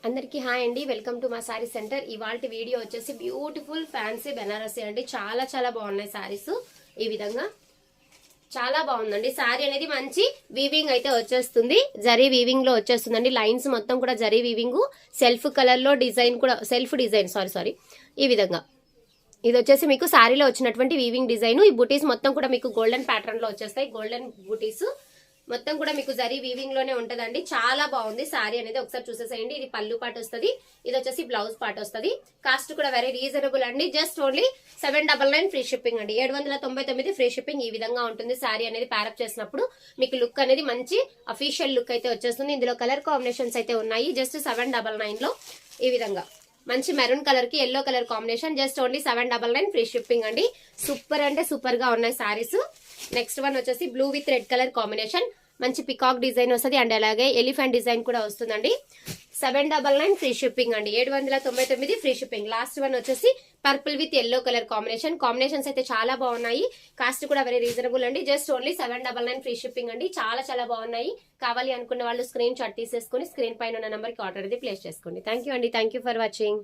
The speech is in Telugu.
అందరికీ హాయ్ అండి, వెల్కమ్ టు మా సారీ సెంటర్. ఇవాల్టి వీడియో వచ్చేసి బ్యూటిఫుల్ ఫ్యాన్సీ బెనారసీ అండి. చాలా చాలా బాగున్నాయి సారీస్. ఈ విధంగా చాలా బాగుందండి. సారీ అనేది మంచి వీవింగ్ అయితే వచ్చేస్తుంది, జరీ వీవింగ్ లో వచ్చేస్తుందండి. లైన్స్ మొత్తం కూడా జరీ వీవింగ్, సెల్ఫ్ కలర్ లో డిజైన్ కూడా, సెల్ఫ్ డిజైన్ సారీ ఈ విధంగా ఇది వచ్చేసి మీకు సారీలో వచ్చినటువంటి వీవింగ్ డిజైన్. ఈ బుటీస్ మొత్తం కూడా మీకు గోల్డెన్ ప్యాటర్న్ లో వచ్చేస్తాయి. గోల్డెన్ బుటీస్ మొత్తం కూడా మీకు జరీ వీవింగ్ లోనే ఉంటదండి. చాలా బాగుంది సారీ అనేది, ఒకసారి చూసేసేయండి. ఇది పళ్ళు పాట వస్తుంది, ఇది వచ్చేసి బ్లౌజ్ పాట వస్తుంది. కాస్ట్ కూడా వెరీ రీజనబుల్ అండి. జస్ట్ ఓన్లీ 799 ఫ్రీ షిప్పింగ్ అండి. 799 ఫ్రీ షిప్పింగ్. ఈ విధంగా ఉంటుంది సారీ అనేది. ప్యారప్ చేసినప్పుడు మీకు లుక్ అనేది మంచి అఫీషియల్ లుక్ అయితే వచ్చేస్తుంది. ఇందులో కలర్ కాంబినేషన్స్ అయితే ఉన్నాయి. జస్ట్ 799 లో ఈ విధంగా మంచి మెరూన్ కలర్ కి yellow colour combination. Just only 799 free shipping అండి. సూపర్ అంటే సూపర్ గా ఉన్నాయి సారీస్. నెక్స్ట్ వన్ వచ్చేసి blue with red colour combination. మంచి పికాక్ డిజైన్ వస్తుంది అండ్ అలాగే ఎలిఫెంట్ డిజైన్ కూడా వస్తుందండి. 799 ఫ్రీ షిప్పింగ్ అండి. 799 ఫ్రీ షిప్పింగ్. లాస్ట్ వన్ వచ్చేసి purple with yellow colour combination. Combinations అయితే చాలా బాగున్నాయి. కాస్ట్ కూడా వెరీ రీజనబుల్ అండి. జస్ట్ ఓన్లీ 799 ఫ్రీ షిప్పింగ్ అండి. చాలా చాలా బాగున్నాయి. కావాలి అనుకున్న వాళ్ళు స్క్రీన్ షాట్ తీసేసుకుని స్క్రీన్ పైన ఉన్న నెంబర్ కి ఆర్డర్ అనేది ప్లేస్ చేసుకోండి. థ్యాంక్ యూ అండి. Thank you for watching.